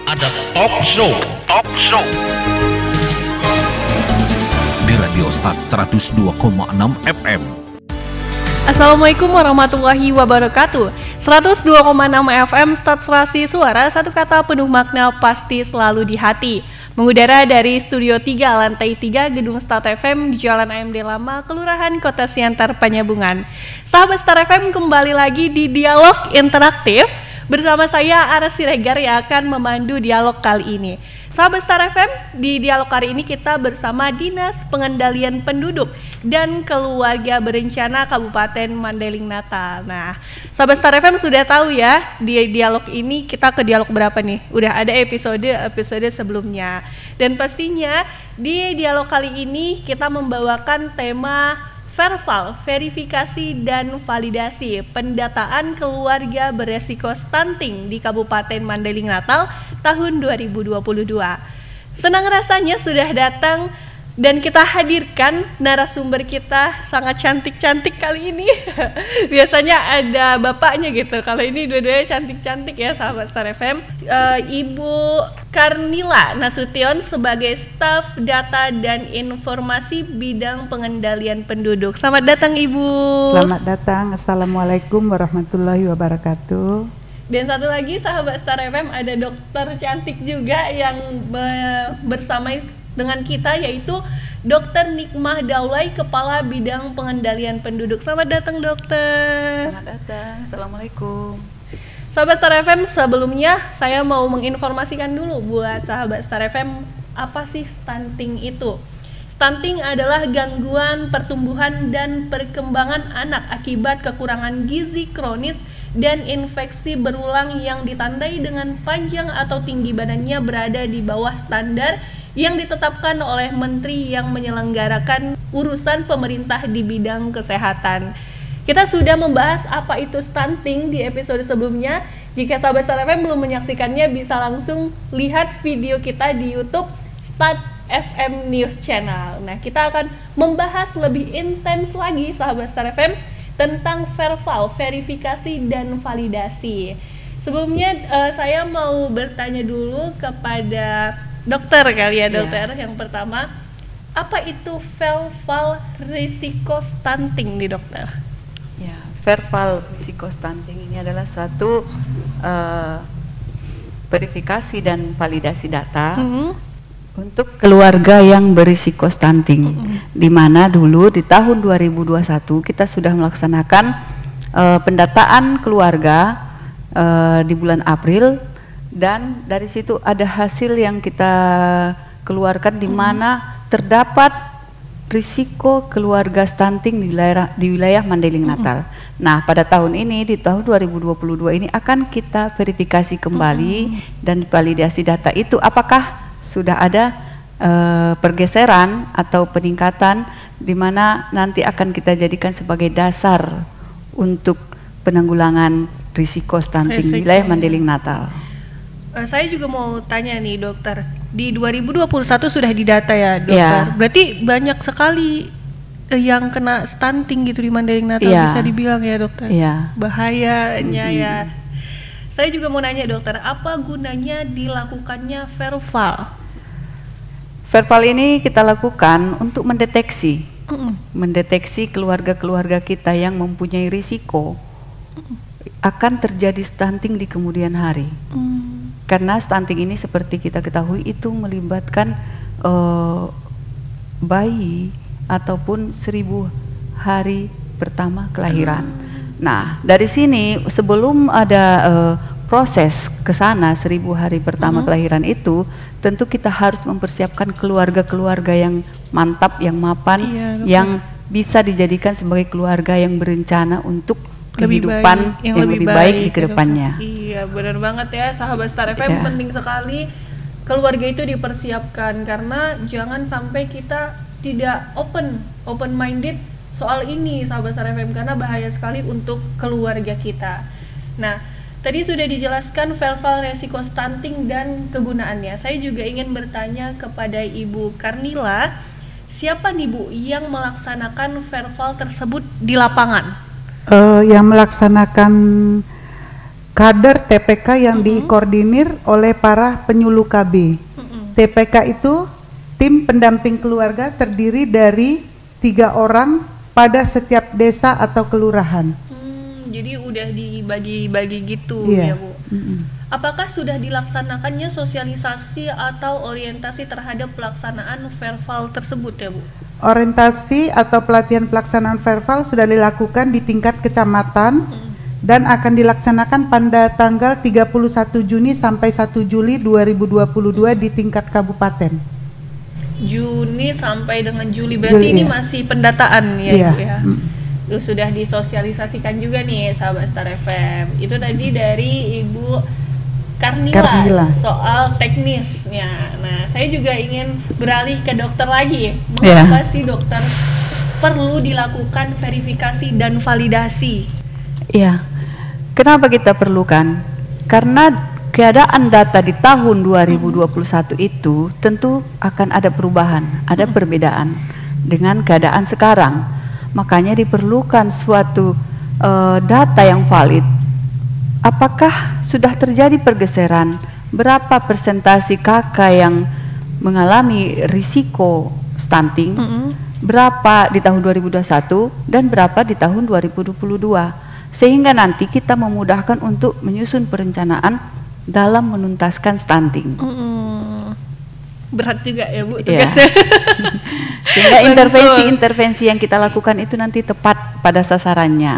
ada talk show di Radio Start 102,6 FM. Assalamualaikum warahmatullahi wabarakatuh. 102,6 FM Start Serasi Suara, satu kata penuh makna pasti selalu di hati. Mengudara dari Studio 3 Lantai 3 Gedung Start FM di Jalan AMD Lama, Kelurahan Kota Siantar, Penyambungan. Sahabat Start FM, kembali lagi di Dialog Interaktif bersama saya Aras Siregar yang akan memandu dialog kali ini. Sahabat Start FM, di dialog hari ini kita bersama Dinas Pengendalian Penduduk dan Keluarga Berencana Kabupaten Mandailing Natal. Nah, sahabat Start FM sudah tahu ya, di dialog ini kita ke dialog berapa nih? Udah ada episode sebelumnya. Dan pastinya di dialog kali ini kita membawakan tema Verval, verifikasi dan validasi pendataan keluarga beresiko stunting di Kabupaten Mandailing Natal tahun 2022. Senang rasanya sudah datang dan kita hadirkan narasumber kita sangat cantik-cantik kali ini. Biasanya ada bapaknya gitu, kalau ini dua-duanya cantik-cantik ya sahabat Star FM. Ibu Karnila Nasution sebagai staf data dan informasi bidang pengendalian penduduk. Selamat datang Ibu. Selamat datang. Assalamualaikum warahmatullahi wabarakatuh. Dan satu lagi sahabat Star FM, ada dokter cantik juga yang bersama dengan kita, yaitu Dr. Nikmah Daulay, Kepala Bidang Pengendalian Penduduk. Selamat datang dokter. Selamat datang. Assalamualaikum. Sahabat Star FM, sebelumnya saya mau menginformasikan dulu buat sahabat Star FM, apa sih stunting itu? Stunting adalah gangguan pertumbuhan dan perkembangan anak akibat kekurangan gizi kronis dan infeksi berulang yang ditandai dengan panjang atau tinggi badannya berada di bawah standar yang ditetapkan oleh menteri yang menyelenggarakan urusan pemerintah di bidang kesehatan. Kita sudah membahas apa itu stunting di episode sebelumnya. Jika sahabat Start FM belum menyaksikannya, bisa langsung lihat video kita di YouTube Start FM News Channel. Nah, kita akan membahas lebih intens lagi sahabat Start FM tentang verval, verifikasi dan validasi. Sebelumnya saya mau bertanya dulu kepada dokter kali ya dokter. Yang pertama, apa itu verval risiko stunting nih dokter? Ya, verval risiko stunting ini adalah suatu verifikasi dan validasi data untuk keluarga yang berisiko stunting. Di mana dulu di tahun 2021 kita sudah melaksanakan pendataan keluarga di bulan April. Dan dari situ ada hasil yang kita keluarkan di mana terdapat risiko keluarga stunting di wilayah Mandailing Natal. Nah, pada tahun ini, di tahun 2022 ini akan kita verifikasi kembali dan validasi data itu apakah sudah ada pergeseran atau peningkatan di mana nanti akan kita jadikan sebagai dasar untuk penanggulangan risiko stunting di wilayah Mandailing Natal. Saya juga mau tanya nih dokter, di 2021 sudah didata ya dokter, berarti banyak sekali yang kena stunting gitu di Mandailing Natal, bisa dibilang ya dokter, bahayanya ya. Saya juga mau nanya dokter, apa gunanya dilakukannya verval? Verval ini kita lakukan untuk mendeteksi keluarga-keluarga kita yang mempunyai risiko akan terjadi stunting di kemudian hari. Karena stunting ini seperti kita ketahui itu melibatkan bayi ataupun 1000 hari pertama kelahiran. Nah, dari sini sebelum ada proses ke sana 1000 hari pertama kelahiran itu, tentu kita harus mempersiapkan keluarga-keluarga yang mantap, yang mapan, yang bisa dijadikan sebagai keluarga yang berencana untuk kehidupan yang lebih baik di kedepannya. Iya, benar banget ya sahabat Star FM, penting sekali keluarga itu dipersiapkan karena jangan sampai kita tidak open minded soal ini sahabat Star FM, karena bahaya sekali untuk keluarga kita. Nah, tadi sudah dijelaskan verval resiko stunting dan kegunaannya. Saya juga ingin bertanya kepada Ibu Karnila, siapa nih Bu yang melaksanakan verval tersebut di lapangan? Yang melaksanakan kader TPK yang dikoordinir oleh para penyuluh KB. TPK itu tim pendamping keluarga terdiri dari 3 orang pada setiap desa atau kelurahan. Jadi udah dibagi-bagi gitu Iya. ya Bu. Apakah sudah dilaksanakannya sosialisasi atau orientasi terhadap pelaksanaan verbal tersebut ya Bu? Orientasi atau pelatihan pelaksanaan verbal sudah dilakukan di tingkat kecamatan dan akan dilaksanakan pada tanggal 31 Juni sampai 1 Juli 2022 di tingkat kabupaten. Juni sampai dengan Juli, berarti ini masih pendataan ya Ibu ya? Itu sudah disosialisasikan juga nih sahabat Star FM. Itu tadi dari Ibu Karnila soal teknisnya. Nah, saya juga ingin beralih ke dokter lagi. Mengapa sih dokter perlu dilakukan verifikasi dan validasi? Iya, kenapa kita perlukan? Karena keadaan data di tahun 2021 itu tentu akan ada perubahan, ada perbedaan dengan keadaan sekarang. Makanya diperlukan suatu data yang valid. Apakah sudah terjadi pergeseran? Berapa persentase kakak yang mengalami risiko stunting? Berapa di tahun 2021 dan berapa di tahun 2022? Sehingga nanti kita memudahkan untuk menyusun perencanaan dalam menuntaskan stunting. Berat juga ya Bu tugasnya. Sehingga intervensi yang kita lakukan itu nanti tepat pada sasarannya.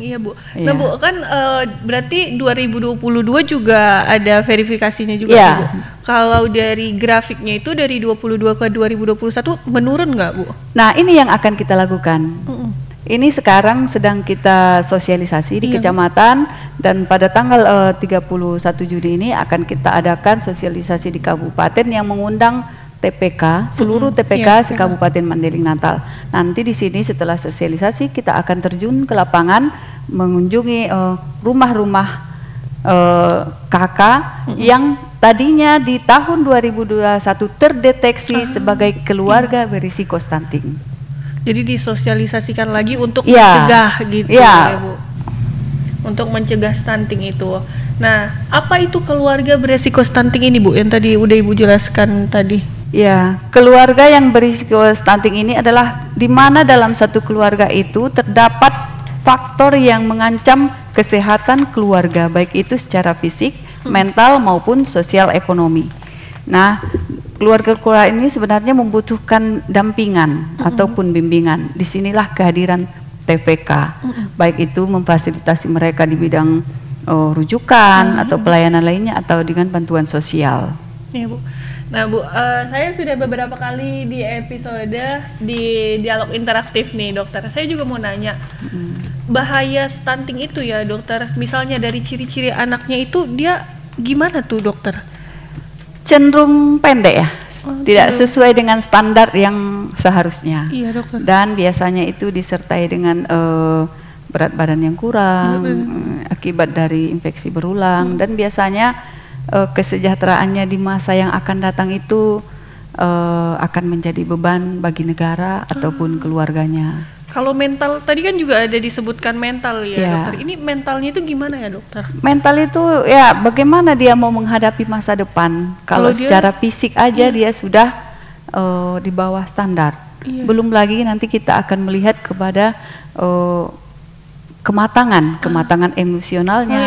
Iya Bu. Nah Bu, kan berarti 2022 juga ada verifikasinya juga ya, Bu. Kalau dari grafiknya itu dari 22 ke 2021 menurun nggak Bu? Nah ini yang akan kita lakukan. Ini sekarang sedang kita sosialisasi di kecamatan dan pada tanggal 31 Juni ini akan kita adakan sosialisasi di kabupaten yang mengundang TPK, seluruh TPK se-Kabupaten Mandailing Natal. Nanti di sini setelah sosialisasi kita akan terjun ke lapangan mengunjungi rumah-rumah kakak yang tadinya di tahun 2021 terdeteksi sebagai keluarga berisiko stunting. Jadi disosialisasikan lagi untuk mencegah gitu ya Bu, untuk mencegah stunting itu. Nah, apa itu keluarga berisiko stunting ini Bu, yang tadi udah Ibu jelaskan tadi? Ya, keluarga yang berisiko stunting ini adalah di mana dalam satu keluarga itu terdapat faktor yang mengancam kesehatan keluarga, baik itu secara fisik, mental maupun sosial ekonomi. Nah, keluarga-keluarga ini sebenarnya membutuhkan dampingan ataupun bimbingan. Disinilah kehadiran TPK, baik itu memfasilitasi mereka di bidang rujukan atau pelayanan lainnya atau dengan bantuan sosial. Ya Bu. Nah Bu, saya sudah beberapa kali di episode di dialog interaktif nih dokter. Saya juga mau nanya, bahaya stunting itu ya dokter, misalnya dari ciri-ciri anaknya itu dia gimana tuh dokter? Cenderung pendek ya, tidak sesuai dengan standar yang seharusnya. Iya dokter. Dan biasanya itu disertai dengan berat badan yang kurang, akibat dari infeksi berulang, dan biasanya kesejahteraannya di masa yang akan datang itu akan menjadi beban bagi negara ataupun keluarganya. Kalau mental tadi kan juga ada disebutkan mental ya dokter. Ini mentalnya itu gimana ya dokter? Mental itu ya bagaimana dia mau menghadapi masa depan. Kalau secara fisik aja dia sudah di bawah standar. Belum lagi nanti kita akan melihat kepada kematangan emosionalnya.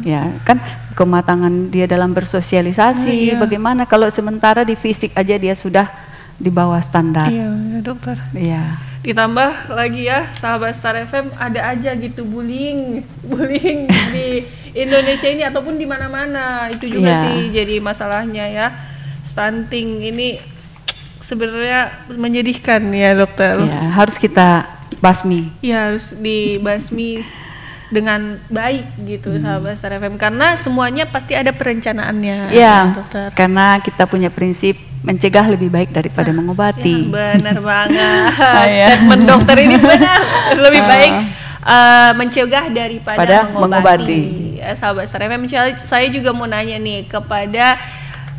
Ya kan, kematangan dia dalam bersosialisasi. Bagaimana kalau sementara di fisik aja dia sudah di bawah standar. Iya dokter. Iya. Ditambah lagi ya sahabat Star FM, ada aja gitu bullying di Indonesia ini ataupun di mana-mana. Itu juga sih jadi masalahnya ya. Stunting ini sebenarnya menyedihkan ya dokter. Ya, harus kita basmi. Ya, harus dibasmi dengan baik gitu sahabat Star FM, karena semuanya pasti ada perencanaannya. Ya, dokter. Karena kita punya prinsip mencegah lebih baik daripada mengobati. Ya, benar banget. Statement dokter ini benar. Lebih baik mencegah daripada mengobati. Sahabat Star FM, saya juga mau nanya nih kepada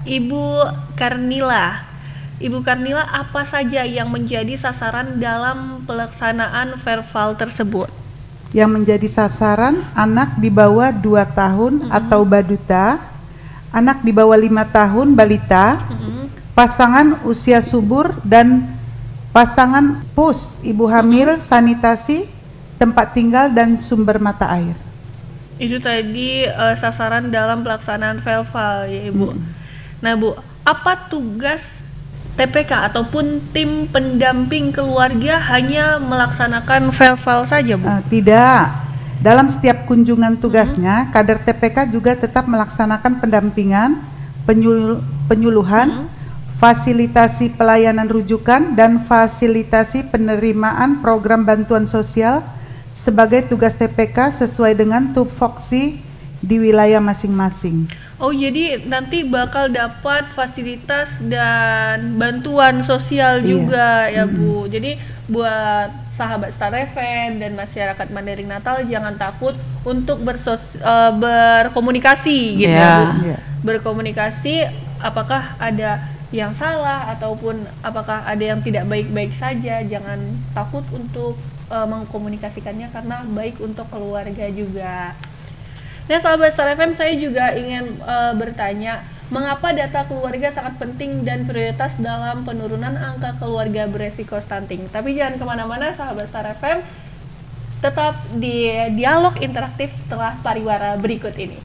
Ibu Karnila. Ibu Karnila, apa saja yang menjadi sasaran dalam pelaksanaan verbal tersebut? yang menjadi sasaran anak di bawah 2 tahun atau baduta, anak di bawah 5 tahun balita, pasangan usia subur, dan pasangan pus, ibu hamil, sanitasi, tempat tinggal, dan sumber mata air. Itu tadi sasaran dalam pelaksanaan Velval ya Ibu. Nah Bu, apa tugas TPK ataupun tim pendamping keluarga hanya melaksanakan Velval saja Bu? Tidak. Dalam setiap kunjungan tugasnya, kader TPK juga tetap melaksanakan pendampingan, penyuluhan, fasilitasi pelayanan rujukan, dan fasilitasi penerimaan program bantuan sosial sebagai tugas TPK sesuai dengan tupoksi di wilayah masing-masing. Oh, jadi nanti bakal dapat fasilitas dan bantuan sosial juga ya Bu. Jadi buat sahabat Star FM dan masyarakat Mandailing Natal jangan takut untuk berkomunikasi gitu ya Bu. Berkomunikasi apakah ada yang salah ataupun apakah ada yang tidak baik-baik saja, jangan takut untuk mengkomunikasikannya karena baik untuk keluarga juga. Nah sahabat Star FM, saya juga ingin bertanya, mengapa data keluarga sangat penting dan prioritas dalam penurunan angka keluarga beresiko stunting? Tapi jangan kemana-mana sahabat Star FM, tetap di dialog interaktif setelah pariwara berikut ini.